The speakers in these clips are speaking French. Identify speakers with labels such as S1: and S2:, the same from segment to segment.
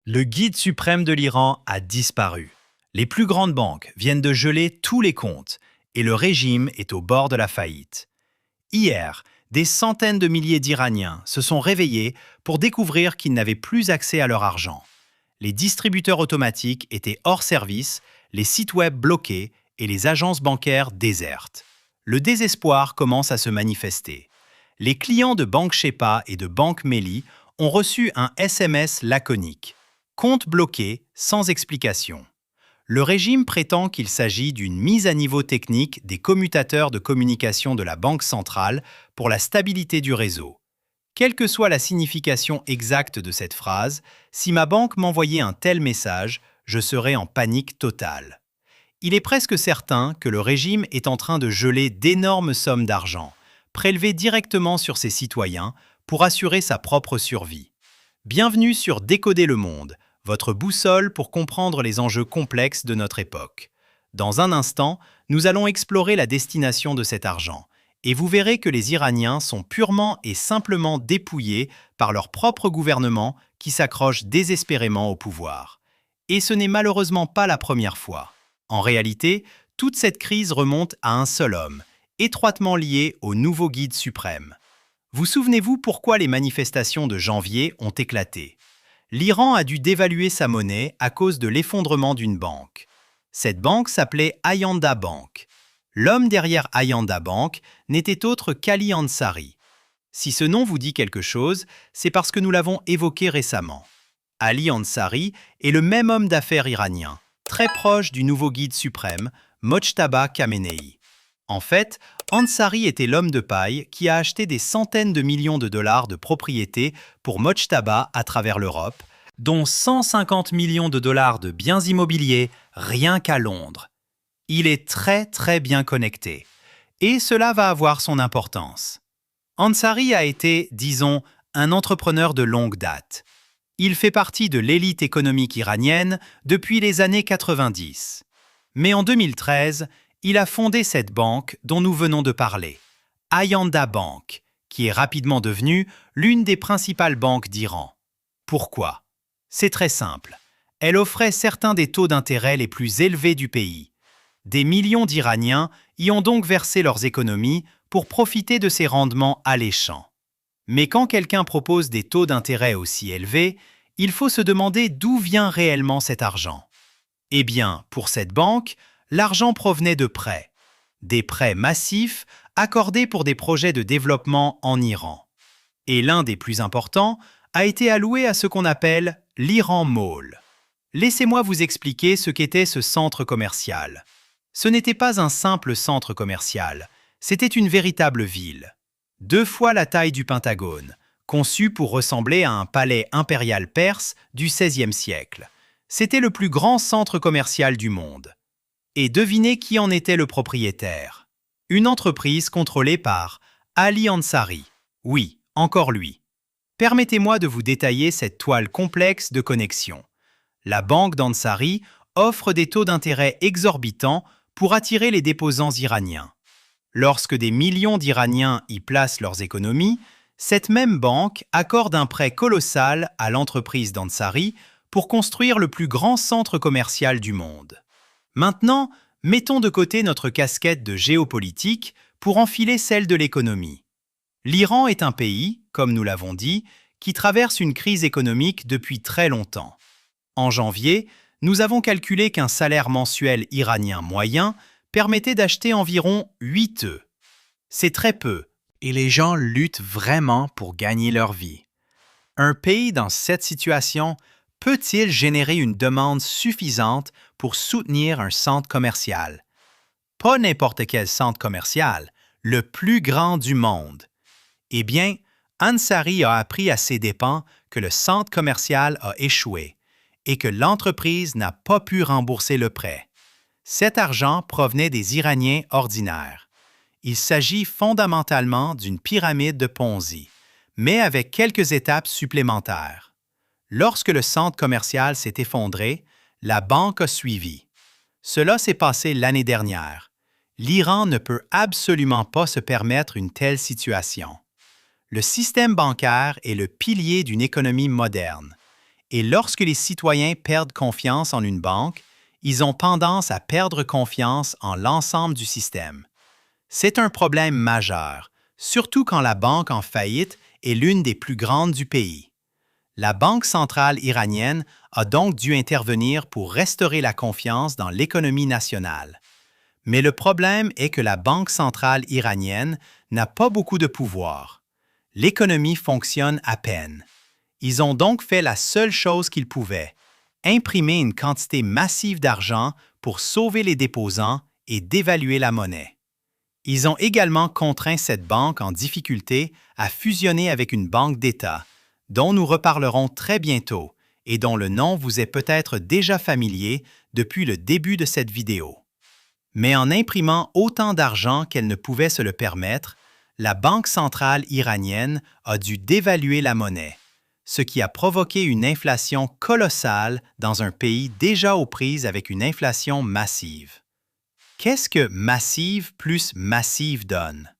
S1: Le guide suprême de l'Iran a disparu. Les plus grandes banques viennent de geler tous les comptes et le régime est au bord de la faillite. Hier, des centaines de milliers d'Iraniens se sont réveillés pour découvrir qu'ils n'avaient plus accès à leur argent. Les distributeurs automatiques étaient hors service, les sites web bloqués et les agences bancaires désertes. Le désespoir commence à se manifester. Les clients de Banque Shepa et de Banque Melli ont reçu un SMS laconique. Compte bloqué, sans explication. Le régime prétend qu'il s'agit d'une mise à niveau technique des commutateurs de communication de la Banque centrale pour la stabilité du réseau. Quelle que soit la signification exacte de cette phrase, si ma banque m'envoyait un tel message, je serais en panique totale. Il est presque certain que le régime est en train de geler d'énormes sommes d'argent, prélevées directement sur ses citoyens pour assurer sa propre survie. Bienvenue sur Décoder le monde, votre boussole pour comprendre les enjeux complexes de notre époque. Dans un instant, nous allons explorer la destination de cet argent, et vous verrez que les Iraniens sont purement et simplement dépouillés par leur propre gouvernement qui s'accroche désespérément au pouvoir. Et ce n'est malheureusement pas la première fois. En réalité, toute cette crise remonte à un seul homme, étroitement lié au nouveau guide suprême. Vous souvenez-vous pourquoi les manifestations de janvier ont éclaté? L'Iran a dû dévaluer sa monnaie à cause de l'effondrement d'une banque. Cette banque s'appelait Ayanda Bank. L'homme derrière Ayanda Bank n'était autre qu'Ali Ansari. Si ce nom vous dit quelque chose, c'est parce que nous l'avons évoqué récemment. Ali Ansari est le même homme d'affaires iranien, très proche du nouveau guide suprême, Mojtaba Khamenei. En fait, Ansari était l'homme de paille qui a acheté des centaines de millions de dollars de propriétés pour Mojtaba à travers l'Europe, dont 150 millions de dollars de biens immobiliers rien qu'à Londres. Il est très bien connecté. Et cela va avoir son importance. Ansari a été, disons, un entrepreneur de longue date. Il fait partie de l'élite économique iranienne depuis les années 90. Mais en 2013, il a fondé cette banque dont nous venons de parler, Ayanda Bank, qui est rapidement devenue l'une des principales banques d'Iran. Pourquoi? C'est très simple. Elle offrait certains des taux d'intérêt les plus élevés du pays. Des millions d'Iraniens y ont donc versé leurs économies pour profiter de ces rendements alléchants. Mais quand quelqu'un propose des taux d'intérêt aussi élevés, il faut se demander d'où vient réellement cet argent. Eh bien, pour cette banque, l'argent provenait de prêts. Des prêts massifs accordés pour des projets de développement en Iran. Et l'un des plus importants a été alloué à ce qu'on appelle l'Iran Mall. Laissez-moi vous expliquer ce qu'était ce centre commercial. Ce n'était pas un simple centre commercial, c'était une véritable ville. 2 fois la taille du Pentagone, conçu pour ressembler à un palais impérial perse du XVIe siècle. C'était le plus grand centre commercial du monde. Et devinez qui en était le propriétaire? Une entreprise contrôlée par Ali Ansari. Oui, encore lui. Permettez-moi de vous détailler cette toile complexe de connexion. La banque d'Ansari offre des taux d'intérêt exorbitants pour attirer les déposants iraniens. Lorsque des millions d'Iraniens y placent leurs économies, cette même banque accorde un prêt colossal à l'entreprise d'Ansari pour construire le plus grand centre commercial du monde. Maintenant, mettons de côté notre casquette de géopolitique pour enfiler celle de l'économie. L'Iran est un pays, comme nous l'avons dit, qui traverse une crise économique depuis très longtemps. En janvier, nous avons calculé qu'un salaire mensuel iranien moyen permettait d'acheter environ 8 œufs. C'est très peu, et les gens luttent vraiment pour gagner leur vie. Un pays dans cette situation peut-il générer une demande suffisante pour soutenir un centre commercial? Pas n'importe quel centre commercial, le plus grand du monde. Eh bien, Ansari a appris à ses dépens que le centre commercial a échoué et que l'entreprise n'a pas pu rembourser le prêt. Cet argent provenait des Iraniens ordinaires. Il s'agit fondamentalement d'une pyramide de Ponzi, mais avec quelques étapes supplémentaires. Lorsque le centre commercial s'est effondré, la banque a suivi. Cela s'est passé l'année dernière. L'Iran ne peut absolument pas se permettre une telle situation. Le système bancaire est le pilier d'une économie moderne. Et lorsque les citoyens perdent confiance en une banque, ils ont tendance à perdre confiance en l'ensemble du système. C'est un problème majeur, surtout quand la banque en faillite est l'une des plus grandes du pays. La Banque centrale iranienne a donc dû intervenir pour restaurer la confiance dans l'économie nationale. Mais le problème est que la Banque centrale iranienne n'a pas beaucoup de pouvoir. L'économie fonctionne à peine. Ils ont donc fait la seule chose qu'ils pouvaient, imprimer une quantité massive d'argent pour sauver les déposants et dévaluer la monnaie. Ils ont également contraint cette banque en difficulté à fusionner avec une banque d'État, dont nous reparlerons très bientôt et dont le nom vous est peut-être déjà familier depuis le début de cette vidéo. Mais en imprimant autant d'argent qu'elle ne pouvait se le permettre, la Banque centrale iranienne a dû dévaluer la monnaie, ce qui a provoqué une inflation colossale dans un pays déjà aux prises avec une inflation massive. Qu'est-ce que massive plus massive donne?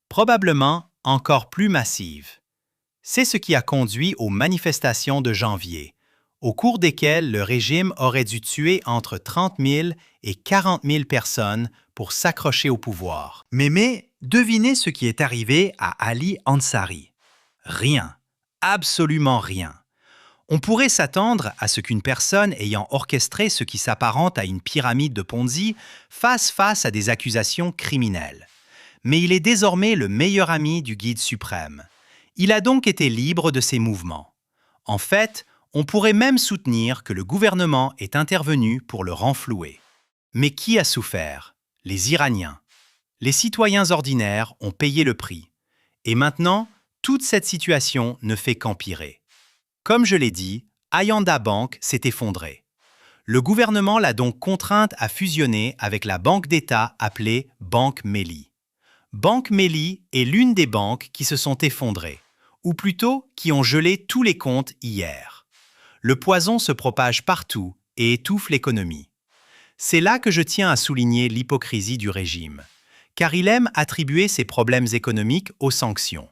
S1: Probablement encore plus massive. C'est ce qui a conduit aux manifestations de janvier, au cours desquelles le régime aurait dû tuer entre 30 000 et 40 000 personnes pour s'accrocher au pouvoir. Mais devinez ce qui est arrivé à Ali Ansari. Rien. Absolument rien. On pourrait s'attendre à ce qu'une personne ayant orchestré ce qui s'apparente à une pyramide de Ponzi fasse face à des accusations criminelles. Mais il est désormais le meilleur ami du guide suprême. Il a donc été libre de ses mouvements. En fait, on pourrait même soutenir que le gouvernement est intervenu pour le renflouer. Mais qui a souffert? Les Iraniens. Les citoyens ordinaires ont payé le prix. Et maintenant, toute cette situation ne fait qu'empirer. Comme je l'ai dit, Ayanda Bank s'est effondrée. Le gouvernement l'a donc contrainte à fusionner avec la banque d'État appelée Banque Melli. Banque Melli est l'une des banques qui se sont effondrées, ou plutôt qui ont gelé tous les comptes hier. Le poison se propage partout et étouffe l'économie. C'est là que je tiens à souligner l'hypocrisie du régime, car il aime attribuer ses problèmes économiques aux sanctions.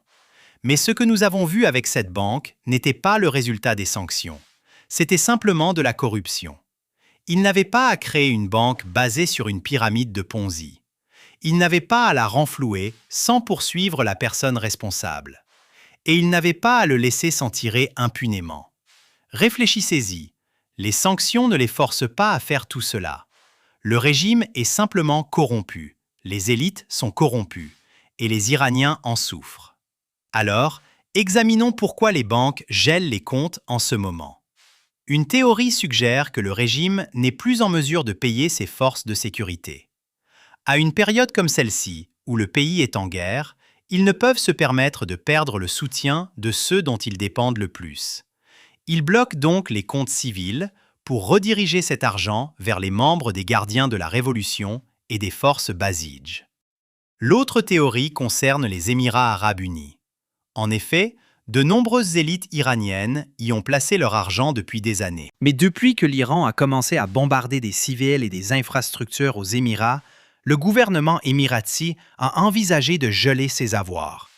S1: Mais ce que nous avons vu avec cette banque n'était pas le résultat des sanctions. C'était simplement de la corruption. Il n'avait pas à créer une banque basée sur une pyramide de Ponzi. Il n'avait pas à la renflouer sans poursuivre la personne responsable. Et il n'avait pas à le laisser s'en tirer impunément. Réfléchissez-y. Les sanctions ne les forcent pas à faire tout cela. Le régime est simplement corrompu. Les élites sont corrompues. Et les Iraniens en souffrent. Alors, examinons pourquoi les banques gèlent les comptes en ce moment. Une théorie suggère que le régime n'est plus en mesure de payer ses forces de sécurité. À une période comme celle-ci, où le pays est en guerre, ils ne peuvent se permettre de perdre le soutien de ceux dont ils dépendent le plus. Ils bloquent donc les comptes civils pour rediriger cet argent vers les membres des gardiens de la Révolution et des forces Basij. L'autre théorie concerne les Émirats arabes unis. En effet, de nombreuses élites iraniennes y ont placé leur argent depuis des années. Mais depuis que l'Iran a commencé à bombarder des civils et des infrastructures aux Émirats, le gouvernement émirati a envisagé de geler ses avoirs.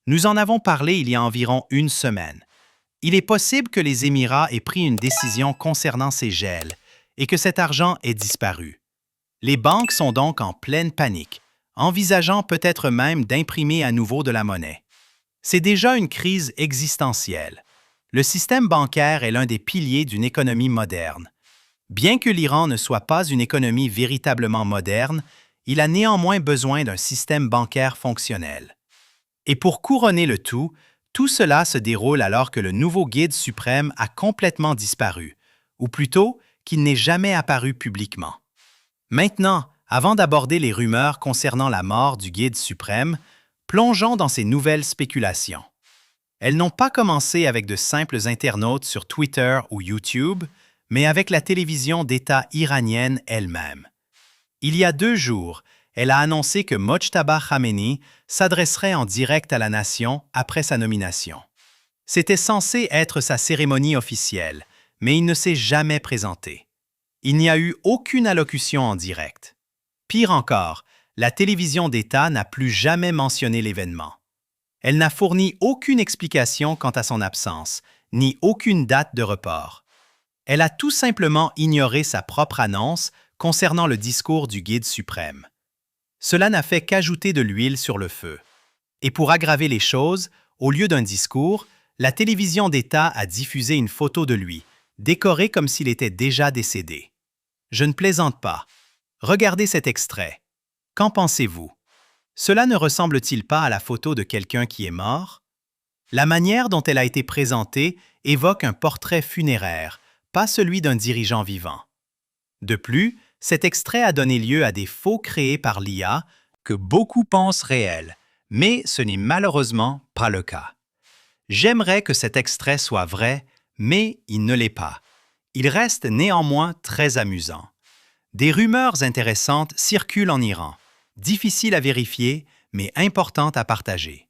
S1: Nous en avons parlé il y a environ une semaine. Il est possible que les Émirats aient pris une décision concernant ces gels et que cet argent ait disparu. Les banques sont donc en pleine panique, envisageant peut-être même d'imprimer à nouveau de la monnaie. C'est déjà une crise existentielle. Le système bancaire est l'un des piliers d'une économie moderne. Bien que l'Iran ne soit pas une économie véritablement moderne, il a néanmoins besoin d'un système bancaire fonctionnel. Et pour couronner le tout cela se déroule alors que le nouveau guide suprême a complètement disparu, ou plutôt qu'il n'est jamais apparu publiquement. Maintenant, avant d'aborder les rumeurs concernant la mort du guide suprême, plongeons dans ces nouvelles spéculations. Elles n'ont pas commencé avec de simples internautes sur Twitter ou YouTube, mais avec la télévision d'État iranienne elle-même. Il y a 2 jours, elle a annoncé que Mojtaba Khamenei s'adresserait en direct à la nation après sa nomination. C'était censé être sa cérémonie officielle, mais il ne s'est jamais présenté. Il n'y a eu aucune allocution en direct. Pire encore, la télévision d'État n'a plus jamais mentionné l'événement. Elle n'a fourni aucune explication quant à son absence, ni aucune date de report. Elle a tout simplement ignoré sa propre annonce concernant le discours du guide suprême. Cela n'a fait qu'ajouter de l'huile sur le feu. Et pour aggraver les choses, au lieu d'un discours, la télévision d'État a diffusé une photo de lui, décorée comme s'il était déjà décédé. Je ne plaisante pas. Regardez cet extrait. Qu'en pensez-vous? Cela ne ressemble-t-il pas à la photo de quelqu'un qui est mort? La manière dont elle a été présentée évoque un portrait funéraire, pas celui d'un dirigeant vivant. De plus, cet extrait a donné lieu à des faux créés par l'IA que beaucoup pensent réels, mais ce n'est malheureusement pas le cas. J'aimerais que cet extrait soit vrai, mais il ne l'est pas. Il reste néanmoins très amusant. Des rumeurs intéressantes circulent en Iran, difficiles à vérifier, mais importantes à partager.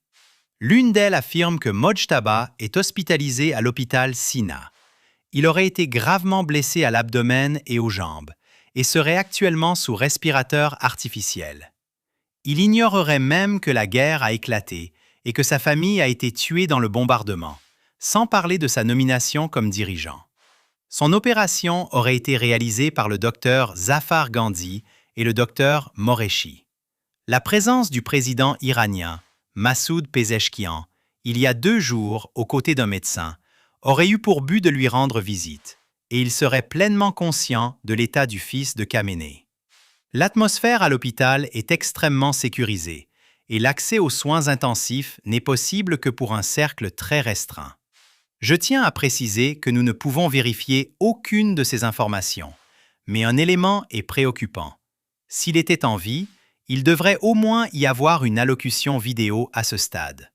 S1: L'une d'elles affirme que Mojtaba est hospitalisé à l'hôpital Sina. Il aurait été gravement blessé à l'abdomen et aux jambes, et serait actuellement sous respirateur artificiel. Il ignorerait même que la guerre a éclaté et que sa famille a été tuée dans le bombardement, sans parler de sa nomination comme dirigeant. Son opération aurait été réalisée par le docteur Zafar Gandhi et le docteur Moreshi. La présence du président iranien, Massoud Pezeshkian, il y a 2 jours aux côtés d'un médecin, aurait eu pour but de lui rendre visite, et il serait pleinement conscient de l'état du fils de Khamenei. L'atmosphère à l'hôpital est extrêmement sécurisée, et l'accès aux soins intensifs n'est possible que pour un cercle très restreint. Je tiens à préciser que nous ne pouvons vérifier aucune de ces informations, mais un élément est préoccupant. S'il était en vie, il devrait au moins y avoir une allocution vidéo à ce stade.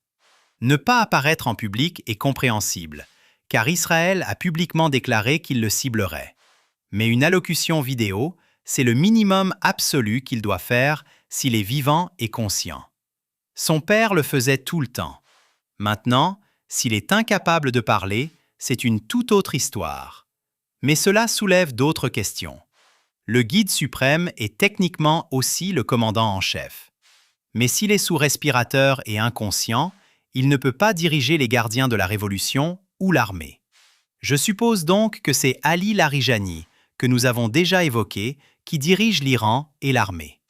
S1: Ne pas apparaître en public est compréhensible, car Israël a publiquement déclaré qu'il le ciblerait. Mais une allocution vidéo, c'est le minimum absolu qu'il doit faire s'il est vivant et conscient. Son père le faisait tout le temps. Maintenant, s'il est incapable de parler, c'est une toute autre histoire. Mais cela soulève d'autres questions. Le guide suprême est techniquement aussi le commandant en chef. Mais s'il est sous respirateur et inconscient, il ne peut pas diriger les gardiens de la Révolution ou l'armée. Je suppose donc que c'est Ali Larijani, que nous avons déjà évoqué, qui dirige l'Iran et l'armée.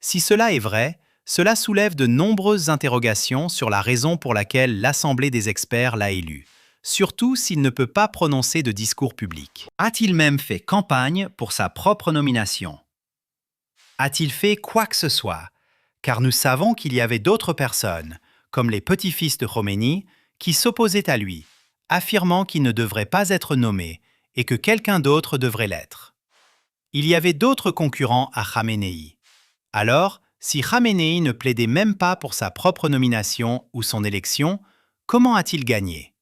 S1: Si cela est vrai, cela soulève de nombreuses interrogations sur la raison pour laquelle l'Assemblée des experts l'a élu, surtout s'il ne peut pas prononcer de discours public. A-t-il même fait campagne pour sa propre nomination? A-t-il fait quoi que ce soit? Car nous savons qu'il y avait d'autres personnes, comme les petits-fils de Khomeini, qui s'opposaient à lui, affirmant qu'il ne devrait pas être nommé et que quelqu'un d'autre devrait l'être. Il y avait d'autres concurrents à Khamenei. Alors, si Khamenei ne plaidait même pas pour sa propre nomination ou son élection, comment a-t-il gagné?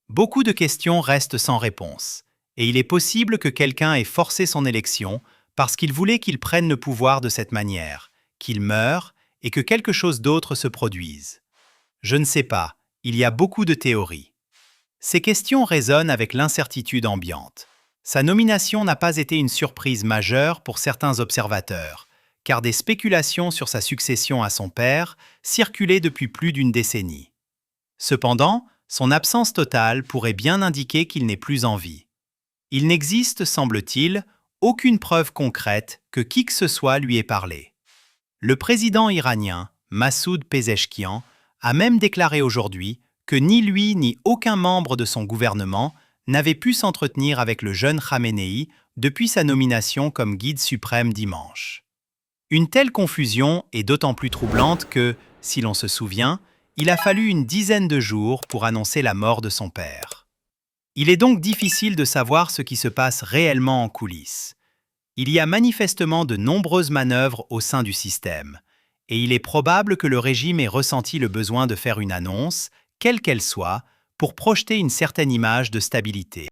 S1: Beaucoup de questions restent sans réponse, et il est possible que quelqu'un ait forcé son élection parce qu'il voulait qu'il prenne le pouvoir de cette manière, qu'il meure et que quelque chose d'autre se produise. Je ne sais pas, il y a beaucoup de théories. Ces questions résonnent avec l'incertitude ambiante. Sa nomination n'a pas été une surprise majeure pour certains observateurs, car des spéculations sur sa succession à son père circulaient depuis plus d'une décennie. Cependant, son absence totale pourrait bien indiquer qu'il n'est plus en vie. Il n'existe, semble-t-il, aucune preuve concrète que qui que ce soit lui ait parlé. Le président iranien, Massoud Pezeshkian, a même déclaré aujourd'hui que ni lui ni aucun membre de son gouvernement n'avait pu s'entretenir avec le jeune Khamenei depuis sa nomination comme guide suprême dimanche. Une telle confusion est d'autant plus troublante que, si l'on se souvient, il a fallu une dizaine de jours pour annoncer la mort de son père. Il est donc difficile de savoir ce qui se passe réellement en coulisses. Il y a manifestement de nombreuses manœuvres au sein du système, et il est probable que le régime ait ressenti le besoin de faire une annonce, quelle qu'elle soit, pour projeter une certaine image de stabilité.